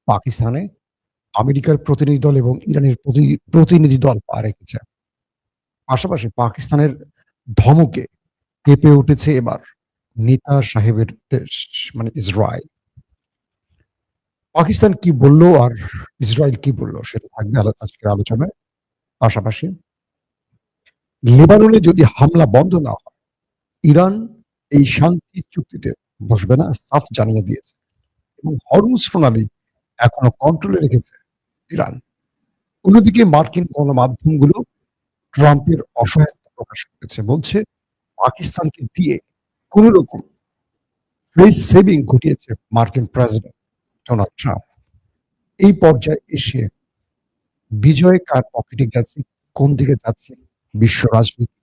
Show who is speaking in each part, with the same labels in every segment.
Speaker 1: পাকিস্তানে আমেরিকার প্রতিনিধি দল এবং ইরানের প্রতিনিধি দল পা রেখেছে। পাশাপাশি পাকিস্তানের ধমকে কেঁপে উঠেছে এবার নেতা সাহেবের দেশ মানে ইসরায়েল। পাকিস্তান কি বলল আর ইসরায়েল কি বলল সেটা থাকবে আজকের আলোচনায়। পাশাপাশি লেবাননে যদি হামলা বন্ধ না হয়, ইরান এই শান্তি চুক্তিতে বসবে না, সাফ জানিয়ে দিয়েছে। এবং হরমুজ প্রণালী এখনো কন্ট্রোলে রেখেছে ইরান। অন্যদিকে মার্কিন গণমাধ্যমগুলো ট্রাম্পের অসহায়তা প্রকাশ করেছে, বলছে পাকিস্তানকে দিয়ে কোন রকম ফেস সেভিং ঘটিয়েছে মার্কিন প্রেসিডেন্ট ডোনাল্ড ট্রাম্প। এই পর্যায়ে এসে বিজয় কার পকেটে গেছে, কোন দিকে যাচ্ছে বিশ্ব রাজনীতি,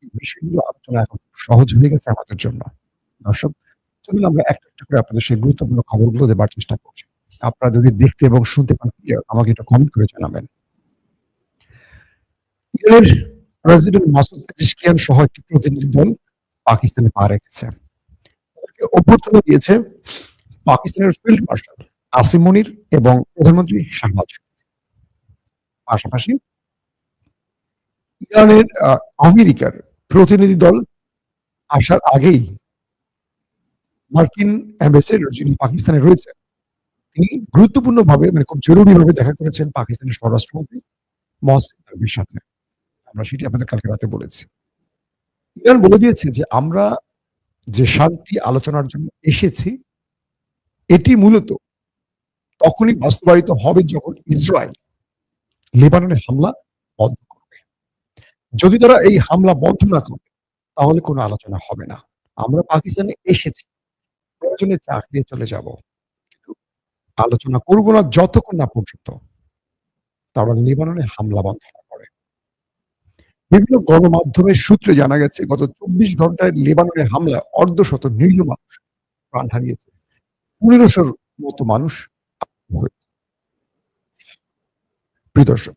Speaker 1: এই বিষয়গুলো আলোচনা এখন খুব সহজ হয়ে গেছে আমাদের জন্য। দর্শক, চলুন আমরা একটা একটা করে আপনাদের সেই গুরুত্বপূর্ণ খবরগুলো দেবার চেষ্টা করছি। আপনারা যদি দেখতে এবং শুনতে পান আমাকে একটু কমেন্ট করে জানাবেন। ইরানের প্রেসিডেন্ট মাসুদ পেজিশকিয়ান সহ একটি প্রতিনিধি দল পাকিস্তানে পা রেখেছে। তাদেরকে অভ্যর্থনা দিয়েছে পাকিস্তানের ফিল্ড মার্শাল আসিম মনির এবং প্রধানমন্ত্রী শাহবাজ। পাশাপাশি ইরানের আমেরিকার প্রতিনিধি দল আসার আগেই মার্কিন অ্যাম্বাসেডর যিনি পাকিস্তানে রয়েছেন, তিনি গুরুত্বপূর্ণভাবে মানে খুব জরুরিভাবে দেখা করেছেন পাকিস্তানের স্বরাষ্ট্রমন্ত্রী মহসিন নকভির সাথে। আমরা সেটি আপনাদের কালকে রাতে বলেছি। ইরান বলে দিয়েছে যে আমরা যে শান্তি আলোচনার জন্য এসেছি এটি মূলত তখনই বাস্তবায়িত হবে যখন ইসরায়েল লেবাননে হামলা বন্ধ করবে। যদি তারা এই হামলা বন্ধ না করে তাহলে কোনো আলোচনা হবে না। আমরা পাকিস্তানে এসেছি, প্রয়োজনে চাক দিয়ে চলে যাব, কিন্তু আলোচনা করব না যতক্ষণ না পর্যন্ত তারা লেবাননে হামলা বন্ধ না করে। বিভিন্ন গণমাধ্যমের সূত্রে জানা গেছে গত ২৪ ঘন্টায় লেবাননের হামলায় অর্ধশত নিরীহ মানুষ প্রাণ হারিয়েছে, ১৫০০-র মতো মানুষ আহত হয়েছে। প্রিয় দর্শক,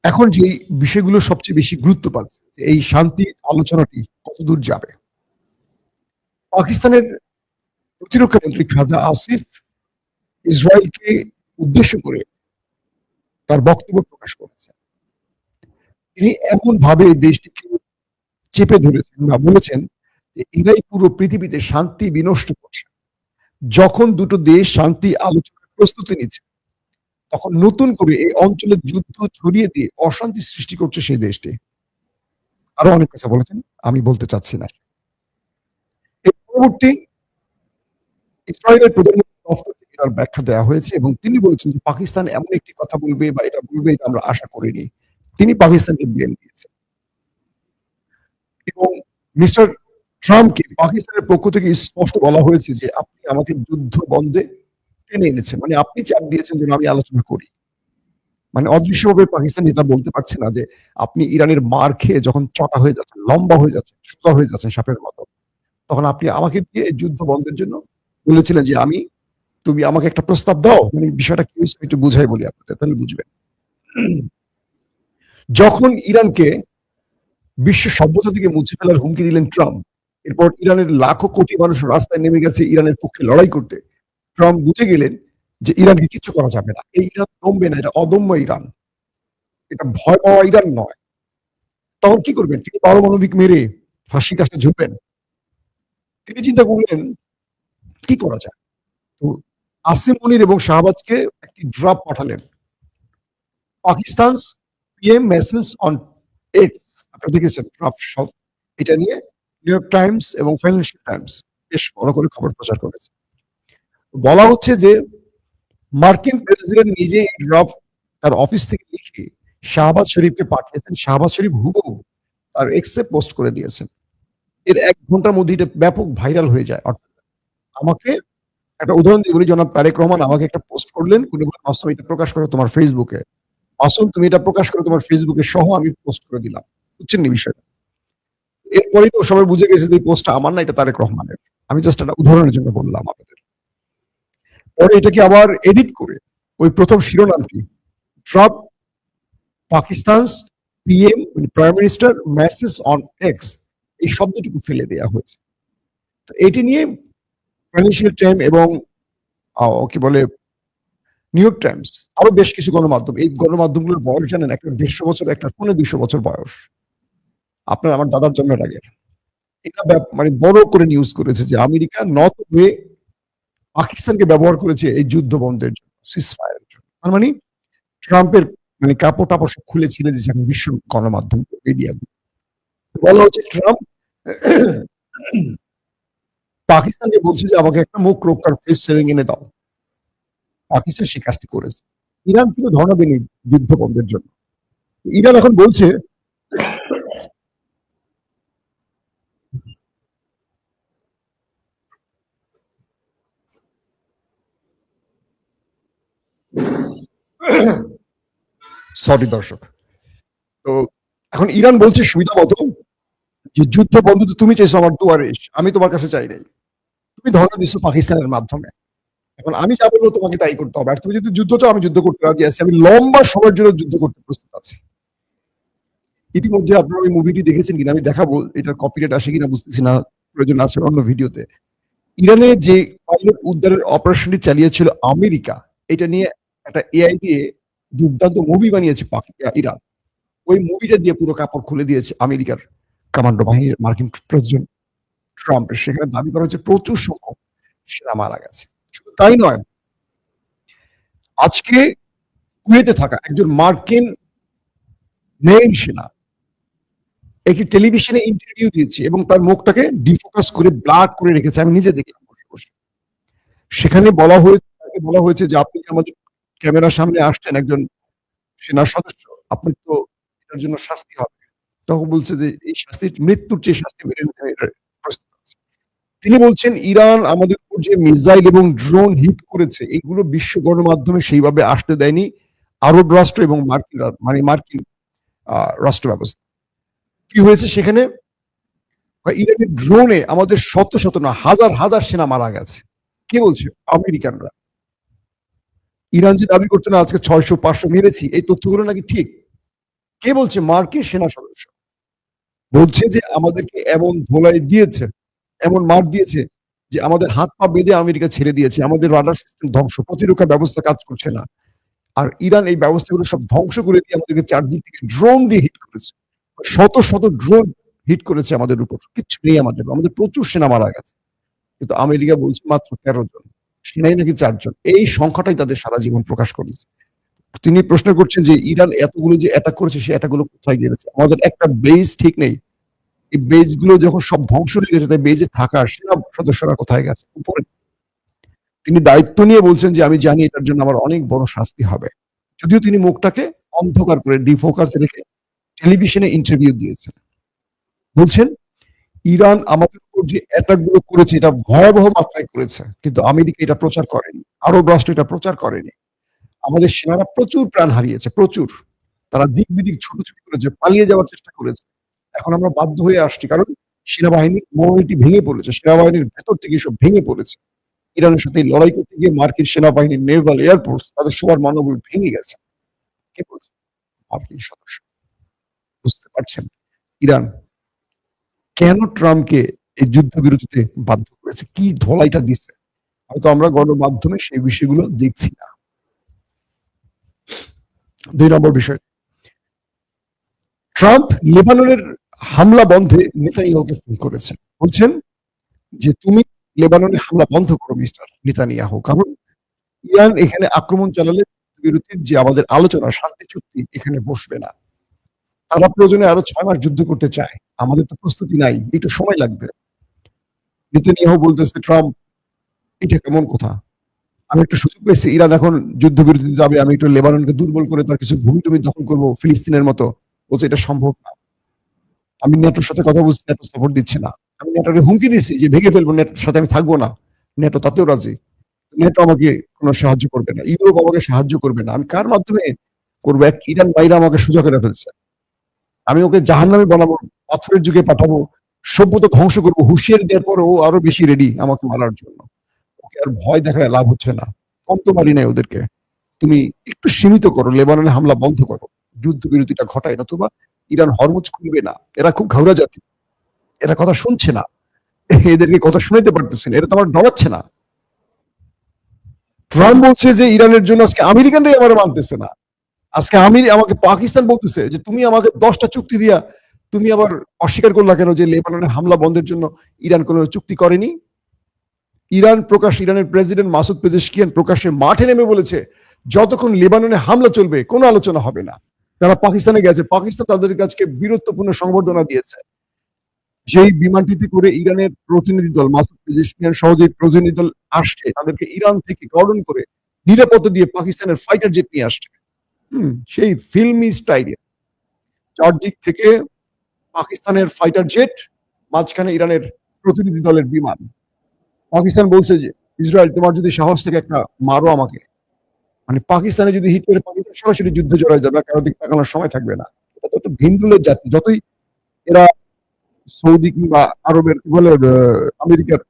Speaker 1: এখন যে বিষয়গুলো সবচেয়ে বেশি গুরুত্ব পাচ্ছে যে এই শান্তি আলোচনাটি কতদূর যাবে। পাকিস্তানের প্রতিরক্ষা মন্ত্রী খাজা আসিফ ইসরায়েলকে উদ্দেশ্য করে তার বক্তব্য প্রকাশ করেছেন। তিনি এমন ভাবে দেশটিকে চেপে ধরেছেন বা বলেছেন যে এরাই পুরো পৃথিবীতে শান্তি বিনষ্ট করছে। যখন দুটো দেশ শান্তি আলোচনার প্রস্তুতি নিচ্ছে তখন নতুন করে এই অঞ্চলে যুদ্ধ ছড়িয়ে দিয়ে অশান্তি সৃষ্টি করছে সেই দেশটি। আরো অনেক কথা বলেছেন, আমি বলতে চাচ্ছি না। এর পরবর্তী ইসরায়েলের প্রধানমন্ত্রী দফতর থেকে তার ব্যাখ্যা দেওয়া হয়েছে এবং তিনি বলেছেন যে পাকিস্তান এমন একটি কথা বলবে বা এটা বলবে এটা আমরা আশা করিনি। তিনি পাকিস্তানকে ব্লেম দিয়েছেন এবং মিস্টার ট্রাম্পকে পাকিস্তানের পক্ষ থেকে স্পষ্ট বলা হয়েছে যে আপনি আমাকে যুদ্ধ বন্ধে টেনে এনেছেন, মানে আপনি চাপ দিয়েছেন যেন আমি আলোচনা করি। মানে অদৃশ্যভাবে পাকিস্তান এটা বলতে পারছে না যে আপনি ইরানের মার খেয়ে যখন চটা হয়ে যাচ্ছেন, লম্বা হয়ে যাচ্ছেন, সোজা হয়ে যাচ্ছেন সাপের মতো, তখন আপনি আমাকে দিয়ে এই যুদ্ধ বন্ধের জন্য বলেছিলেন যে তুমি আমাকে একটা প্রস্তাব দাও। মানে বিষয়টা কি হয়েছে একটু বুঝাই বলি আপনাদের, তাহলে বুঝবেন। যখন ইরানকে বিশ্ব সভ্যতা থেকে মুছে ফেলার হুমকি দিলেন ট্রাম্প, এরপর ইরানের লাখো কোটি মানুষ রাস্তায় নেমে গেছে ইরানের পক্ষে লড়াই করতে। ট্রাম্প বুঝে গেলেন যে ইরানকে কিছু করা যাবে না, এই ইরান দমবে না, এটা অদম্য ইরান, এটা ভয় পাওয়া ইরান নয়। তখন কি করবেন? তিনি পারমাণবিক মেরে ফাঁসি কাস্টে ঝুলবেন? তিনি চিন্তা করলেন কি করা যায়। তো আসিম মনির এবং শাহবাজকে একটি ড্রাফট পাঠালেন। Pakistan's PM message on x, আপনারা দেখেছেন ড্রাফট সব। এটা নিয়ে নিউ ইয়র্ক টাইমস এবং ফাইন্যান্সিয়াল টাইমস বেশ বড় করে খবর প্রচার করেছে। বলা হচ্ছে যে মার্কিন প্রেসিডেন্ট নিজে এই ড্রাফট তার অফিস থেকে লিখে শাহবাজ শরীফকে পাঠিয়েছেন। শাহবাজ শরীফ হুবহু তার এক্সে পোস্ট করে দিয়েছেন। এর ১ ঘন্টার মধ্যে এটা ব্যাপক ভাইরাল হয়ে যায়। অর্থাৎ আমাকে একটা উদাহরণ দিয়ে বলি, জনাব তারেক রহমান আমাকে একটা পোস্ট করলেন, উনি বললেন মাসুম এটা প্রকাশ করো তোমার ফেসবুকে। মাসুম তুমি এটা প্রকাশ করো তোমার ফেসবুকে সহ আমি পোস্ট করে দিলাম। বুঝছেন নি বিষয়টা? এরপরেই তো সবাই বুঝে গেছে যে এই পোস্টটা আমার না, এটা তারেক রহমানের। আমি জাস্ট একটা উদাহরণের জন্য বললাম আপনাদের। পরে এটাকে আবার এডিট করে ওই প্রথম শিরোনামটি Trump Pakistan's PM prime minister message on X এই শব্দটুকু ফেলে দেয়া হয়েছে। তো এটি নিয়ে ফাইন্যান্সিয়াল টাইম এবং কি বলে নিউ ইয়র্ক টাইমস, আরো বেশ কিছু গণমাধ্যম। এই গণমাধ্যমগুলোর বয়স জানেন? একটা 150 বছর, একটা 200 বছর বয়স। আপনার আমার দাদার জন্মের আগের। এটা মানে বড় করে নিউজ করেছে যে আমেরিকা নর্থ ওয়ে পাকিস্তানকে ব্যবহার করেছে এই যুদ্ধ বন্ধের জন্য, সিজফায়ারের জন্য। তার মানে ট্রাম্পের মানে কাপড় টাপড় সব খুলে ছিঁড়ে দিয়েছে এখন বিশ্ব গণমাধ্যম, মিডিয়া। বলা হচ্ছে ট্রাম্প পাকিস্তানকে বলছে যে আমাকে একটা মুখ রক্ষার ফেস সেভিং এনে দাও। পাকিস্তান সে কাজটি করেছে। ইরান কিন্তু ধর্ণা দেয়নি যুদ্ধ বন্ধের জন্য। ইরান এখন বলছে সরি দর্শক, তো এখন ইরান বলছে সুবিধা মতো যে যুদ্ধ বন্ধ তো তুমি চাইছো আমার দুয়ারে, আমি তোমার কাছে চাই নাই, তুমি ধর্ণা দিচ্ছ পাকিস্তানের মাধ্যমে, এখন আমি যা বলবো তোমাকে তাই করতে হবে। আর তুমি যদি যুদ্ধ চাও আমি যুদ্ধ করতে রাজি আছি, আমি লম্বা সময়ের জন্য যুদ্ধ করতে প্রস্তুত আছি। ইতিমধ্যে আপনারা ওই মুভিটি দেখেছেন কিনা আমি দেখাবো, এটার কপিরাইট আসে কিনা বুঝতেছি না, প্রয়োজন আছে অন্য ভিডিওতে। ইরানে যে পাইলট উদ্ধারের অপারেশনটি চালিয়েছিল আমেরিকা, এটা নিয়ে একটা এআই দিয়ে দুর্দান্ত মুভি বানিয়েছে ইরান। ওই মুভিটা দিয়ে পুরো কাপড় খুলে দিয়েছে আমেরিকার কমান্ডো বাহিনীর মার্কিন প্রেসিডেন্ট ট্রাম্পের। সেখানে দাবি করা হচ্ছে প্রচুর সংখ্যক সেনা মারা গেছে। শুধু তাই নয়, আজকে কুয়েতে থাকা একজন মার্কিন মেরিন সেনা একটি টেলিভিশনে ইন্টারভিউ দিয়েছে এবং তার মুখটাকে ডিফোকাস করে ব্লার করে রেখেছে, আমি নিজে দেখলাম বসে বসে। সেখানে বলা হয়েছে যে আপনি আমাদের ক্যামেরার সামনে আসছেন একজন সেনা সদস্য, আপনার তো এটার জন্য শাস্তি হবে। তখন বলছে যে এই শাস্তি মৃত্যুর চেয়ে শাস্তি মেনে নিতে এটার প্রস্তুত আছে। তিনি বলছেন ইরান আমাদের উপর যে মিসাইল এবং ড্রোন হিট করেছে এগুলো বিশ্ব গণমাধ্যমে সেইভাবে আসতে দেয়নি আরব রাষ্ট্র এবং মার্কিন রাষ্ট্র ব্যবস্থা। কি হয়েছে সেখানে? ইরানের ড্রোনে আমাদের শত শত না হাজার হাজার সেনা মারা গেছে। কে বলছে? আমেরিকানরা। ইরান যে দাবি করতো না আজকে 600-500 মেরেছি, এই তথ্যগুলো নাকি ঠিক। কে বলছে? মার্কিন সেনা সদস্য বলছে যে আমাদেরকে এমন ধোলাই দিয়েছে, এমন মার দিয়েছে যে আমাদের হাত পা বেঁধে আমেরিকা ছেড়ে দিয়েছে, আমাদের রাডার সিস্টেম ধ্বংস, প্রতিরক্ষা ব্যবস্থা কাজ করছে না। আর ইরান এই ব্যবস্থাগুলো সব ধ্বংস করে দিয়ে আমাদেরকে চারদিক থেকে ড্রোন দিয়ে হিট করেছে, শত শত ড্রোন হিট করেছে আমাদের উপর, কিচ্ছু নেই আমাদের, আমাদের প্রচুর সেনা মারা গেছে। কিন্তু আমেরিকা বলছে মাত্র 13 জন, সেনাই নাকি 4 জন। এই সংখ্যাটাই তাদের সারা জীবন প্রকাশ করেছে। তিনি প্রশ্ন করছেন যে ইরান এতগুলো যে অ্যাটাক করেছে, সে অ্যাটাকগুলো কোথায় গিয়েছে? আমাদের একটা বেস ঠিক নেই, এই বেস গুলো যখন সব ধ্বংস হয়ে গেছে, তাই বেজে থাকা সেনা সদস্যরা কোথায় গেছে? উপরে। তিনি দায়িত্ব নিয়ে বলছেন যে আমি জানি এটার জন্য আমার অনেক বড় শাস্তি হবে, যদিও তিনি মুখটাকে অন্ধকার করে ডিফোকাস রেখে টেলিভিশনে ইন্টারভিউ দিয়েছেন। বলছেন ইরান আমাদের উপর যে অ্যাটাক গুলো করেছে এটা ভয়াবহ মাত্রায় করেছে, কিন্তু আমেরিকা এটা প্রচার করেনি, আরব রাষ্ট্র এটা প্রচার করেনি। আমাদের সেনারা প্রচুর প্রাণ হারিয়েছে, প্রচুর। তারা দিক বিদিক ছুটোছুটি করেছে, পালিয়ে যাওয়ার চেষ্টা করেছে। এখন আমরা বাধ্য হয়ে আসছি, কারণ সেনাবাহিনীর মনোবলটি ভেঙে পড়েছে, সেনাবাহিনীর ভেতর থেকে সব ভেঙে পড়েছে। ইরানের সাথে লড়াই করতে গিয়ে মার্কিন সেনাবাহিনীর নেভাল এয়ারফোর্স তাদের সবার মনোবল ভেঙে গেছে। কে বলছে? মার্কিন সদস্য। বুঝতে পারছেন ইরান কেন ট্রাম্পকে এই যুদ্ধবিরতিতে বাধ্য করেছে, কি ধোলাইটা দিচ্ছে? হয়তো আমরা গণমাধ্যমে সেই বিষয়গুলো দেখছি না। 2 নম্বর বিষয়, ট্রাম্প লেবাননের হামলা বন্ধে নেতানিয়াহুকে ফোন করেছেন, বলছেন যে তুমি লেবাননে হামলা বন্ধ করো মিস্টার নেতানিয়াহু, কারণ ইরান এখানে আক্রমণ চালালে বিরতির যে আমাদের আলোচনা, শান্তি চুক্তি এখানে বসবে না। তারা প্রয়োজনে আরো 6 মাস যুদ্ধ করতে চায়, আমাদের তো প্রস্তুতি নাই, একটু সময় লাগবে। নেতানিয়াহু বলতেছে ট্রাম্প এটা কেমন কথা? আমি একটু সুযোগ পেয়েছি, ইরান এখন যুদ্ধবিরতিতে যাবে, আমি একটু লেবাননকে দুর্বল করে তার কিছু ভূমি টুমি দখল করবো ফিলিস্তিনের মতো। বলছে এটা সম্ভব না। আমি ন্যাটোর সাথে কথা বলছি, ন্যাটো সাপোর্ট দিচ্ছে না। আমি ন্যাটোকে হুমকি দিচ্ছি যে ভেঙে ফেলবো, ন্যাটোর সাথে আমি থাকবো না। ন্যাটো তাতেও রাজি। ন্যাটো আমাকে কোনো সাহায্য করবে না, ইউরোপ আমাকে সাহায্য করবে না। আমি কার মাধ্যমে করবো? এক ইরান বাইরে আমাকে সোজা করে ফেলছে। আমি ওকে জাহান্নামে বানাবো, পাথরের যুগে পাঠাবো, সভ্যতা ধ্বংস করবো, হুঁশিয়ারি দেওয়ার পর ও আরো বেশি রেডি আমাকে মারার জন্য। ওকে আর ভয় দেখায় লাভ হচ্ছে না, কম তো মারি নাই ওদেরকে। তুমি একটু সীমিত করো, লেবাননে হামলা বন্ধ করো, যুদ্ধবিরতিটা ঘটায়, নতুবা ইরান হরমুজ খুলবে না। এরা খুব ঘাউরা জাতি, এরা কথা শুনছে না, এদেরকে কথা শুনাইতে পারতেছে না, এরা তো আমার ডরাচ্ছে না। ট্রাম্প বলছে যে ইরানের জন্য আজকে আমেরিকানরাই আমার মানতেছে না। আজকে আমাকে পাকিস্তান বলতেছে যে তুমি আমাকে 10টা চুক্তি দিয়া তুমি আবার অস্বীকার করলা কেন যে লেবাননের হামলা বন্ধের জন্য ইরান কোনো চুক্তি করেনি। ইরানের প্রেসিডেন্ট মাসুদ পেজেশকিয়ান প্রকাশ্যে মাঠে নেমে বলেছে যতক্ষণ লেবাননে হামলা চলবে কোনো আলোচনা হবে না। তারা পাকিস্তানে গেছে, পাকিস্তান তাদের কাছে বীরত্বপূর্ণ সংবর্ধনা দিয়েছে। যেই বিমানটিতে করে ইরানের প্রতিনিধি দল মাসুদ পেজেশকিয়ান সহ যে প্রতিনিধি দল আসছে তাদেরকে ইরান থেকে গঠন করে নিরাপত্তা দিয়ে পাকিস্তানের ফাইটার জেট নিয়ে আসছে। সেই ফিল্মি স্টাইলে চারদিক থেকে পাকিস্তানের ফাইটার জেট, মাঝখানে ইরানের প্রতিনিধি দলের বিমান। পাকিস্তান বলছে যে ইসরায়েল তোমার যদি সাহস থেকে একটা মারো আমাকে, মানে পাকিস্তানে যদি হিট করে পাকিস্তান সরাসরি যুদ্ধে জড়ায় যাবে, কারো দিকে তাকানোর সময় থাকবে না। এটা তো একটা ভিনগুলোর জাতি, যতই এরা সৌদি কিংবা আরবের বলে আমেরিকার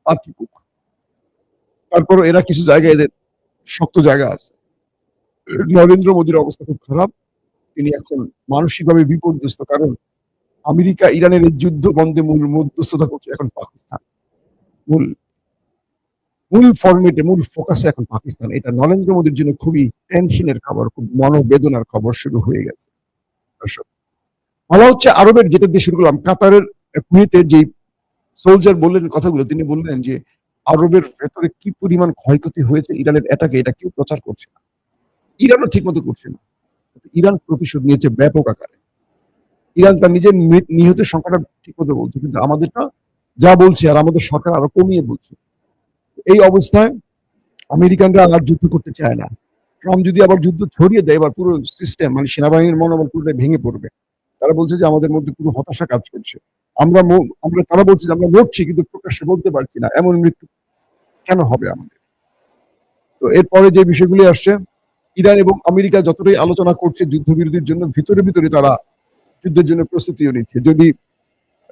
Speaker 1: পার্টিপুক, তারপরও এরা কিছু জায়গায় এদের শক্ত জায়গা আছে। নরেন্দ্র মোদীর অবস্থা খুব খারাপ, তিনি এখন মানসিকভাবে বিপর্যস্ত, কারণ আমেরিকা ইরানের এই যুদ্ধ বন্ধে মূল মধ্যস্থতা করছে এখন পাকিস্তান। মূল ফরমেটে মূল ফোকাসে এখন পাকিস্তান। এটা নরেন্দ্র মোদীর জন্য খুবই টেনশনের খবর, খুব মনোবেদনার খবর শুরু হয়ে গেছে। বলা হচ্ছে আরবের, যেটা দিয়ে শুরু করলাম, কাতারের কুয়েতের যে সোলজার বললেন কথাগুলো, তিনি বললেন যে আরবের ভেতরে কি পরিমাণ ক্ষয়ক্ষতি হয়েছে ইরানের অ্যাটাকে, এটা কেউ প্রচার করছে না, ইরানও ঠিক মতো করছে না। ইরান প্রতিশোধ নিয়েছে ব্যাপক আকারে। ইরান তার নিজের নিহতের সংখ্যাটা ঠিক মতো বলছে, কিন্তু আমাদেরটা যা বলছে আর আমাদের সরকার আরো কমিয়ে বলছে। এই অবস্থায় আমেরিকানরা আর যুদ্ধ করতে চায় না। ট্রাম্প যদি আবার যুদ্ধ ছড়িয়ে দেয়, এবার পুরো সিস্টেম, মানে সেনাবাহিনীর মনোবল পুরোটাই ভেঙে পড়বে। তারা বলছে যে আমাদের মধ্যে পুরো হতাশা কাজ করছে, তারা বলছে যে আমরা লড়ছি কিন্তু প্রকাশ্যে বলতে পারছি না, এমন মৃত্যু কেন হবে আমাদের। তো এরপরে যে বিষয়গুলি আসছে, ইরান এবং আমেরিকা যতটাই আলোচনা করছে যুদ্ধবিরতির জন্য, ভিতরে ভিতরে তারা যুদ্ধের জন্য প্রস্তুতিও নিচ্ছে। যদি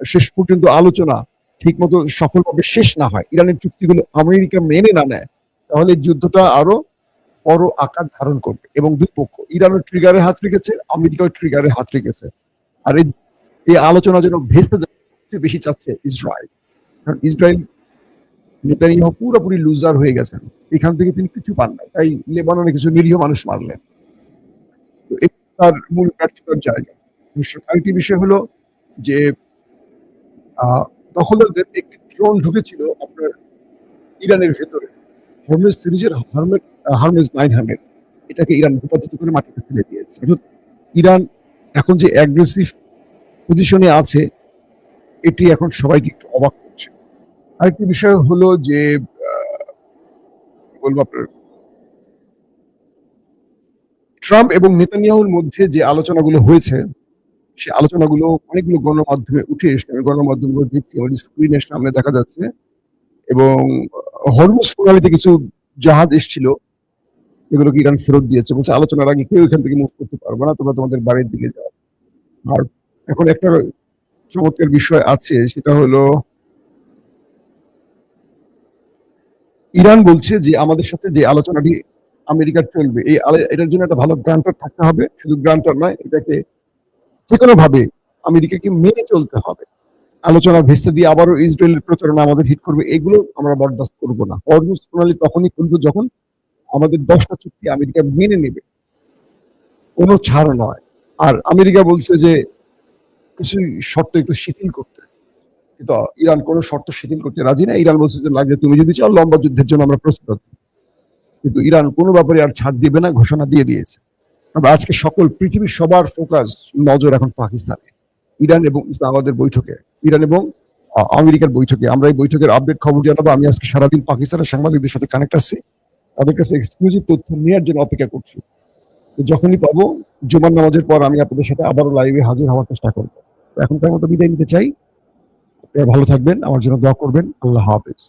Speaker 1: শেষ পর্যন্ত আলোচনা ঠিক মতো সফলভাবে শেষ না হয়, ইরানের চুক্তিগুলো আমেরিকা মেনে না নেয়, তাহলে যুদ্ধটা আরো বড় আকার ধারণ করবে এবং দুই পক্ষ, ইরানও ট্রিগারে হাত রেখেছে, আমেরিকাও ট্রিগারে হাত রেখেছে। আর এই আলোচনা যেন ভেস্তে বেশি চাচ্ছে ইসরায়েল, কারণ ইসরায়েল নেতানিয়াহু পুরোপুরি লুজার হয়ে গেছেন, এখান থেকে তিনি কিছু পান না, তাই লেবাননে কিছু নিরীহ মানুষ মারলেন। তো তার মূল ব্যর্থতার জায়গা। আরেকটি বিষয় হলো যে দখলদারদের একটি ড্রোন ঢুকেছিল আপনার ইরানের ভেতরে, হরমেজ সিরিজের হারমেজ 900, এটাকে ইরান ভূপাতিত করে মাটিতে ফেলে দিয়েছে। অর্থাৎ ইরান এখন যে অ্যাগ্রেসিভ পজিশনে আছে, এটি এখন সবাইকে একটু অবাক করছে। আরেকটি বিষয় হলো যে বলবো আপনার ট্রাম্প এবং নেতানিয়াহুর মধ্যে যে আলোচনাগুলো হয়েছে, সে আলোচনাগুলো অনেকগুলো গণমাধ্যমে উঠে এসে, গণমাধ্যমগুলো দেখছি, আমাদের স্ক্রিনের সামনে দেখা যাচ্ছে। এবং হরমুজ প্রণালীতে কিছু জাহাজ এসেছিল, এগুলোকে ইরান ফেরত দিয়েছে, বলছে আলোচনার আগে কেউ এখান থেকে মুভ করতে পারবে না, তোমরা তোমাদের বাড়ির দিকে যাও। আর এখন একটা চমৎকার বিষয় আছে, সেটা হলো ইরান বলছে যে আমাদের সাথে যে আলোচনাটি আমেরিকার চলবে, এটার জন্য একটা ভালো গ্রান্টার থাকতে হবে, শুধু গ্রান্টার নয়, এটাকে যে কোনো ভাবে আমেরিকাকে মেনে চলতে হবে। আলোচনা ভেস্তে দিয়ে আবারও ইসরায়েলের প্রচারণা আমাদের হিট করবে, এগুলো আমরা বরদাস্ত করবো না। হরমুজ প্রণালী তখনই খুলবো যখন আমাদের 10টা চুক্তি আমেরিকা মেনে নেবে, কোনো ছাড় নয়। আর আমেরিকা বলছে যে কিছু শর্ত একটু শিথিল করতে, কিন্তু ইরান কোনো শর্ত শিথিল করতে রাজি না। ইরান বলছে যে লাগে তুমি যদি চাও লম্বা যুদ্ধের জন্য আমরা প্রস্তুত আছি, কিন্তু ইরান কোনো ব্যাপারে আর ছাড় দিবে না, ঘোষণা দিয়ে দিয়েছে। আজকে সকল পৃথিবীর সবার ফোকাস, নজর এখন পাকিস্তানে, ইরান এবং ইসলামাবাদের বৈঠকে, ইরান এবং আমেরিকার বৈঠকে। আমরা এই বৈঠকের আপডেট খবর জানাবো। আমি আজকে সারাদিন পাকিস্তানের সাংবাদিকদের সাথে কানেক্ট আছি, তাদের কাছে এক্সক্লুসিভ তথ্য নেওয়ার জন্য অপেক্ষা করছি। যখনই পাবো জুমার নামাজের পর আমি আপনাদের সাথে আবারও লাইভে হাজির হওয়ার চেষ্টা করবো। এখনকার মতো বিদায় নিতে চাই। আপনারা ভালো থাকবেন, আমার জন্য দোয়া করবেন। আল্লাহ হাফেজ।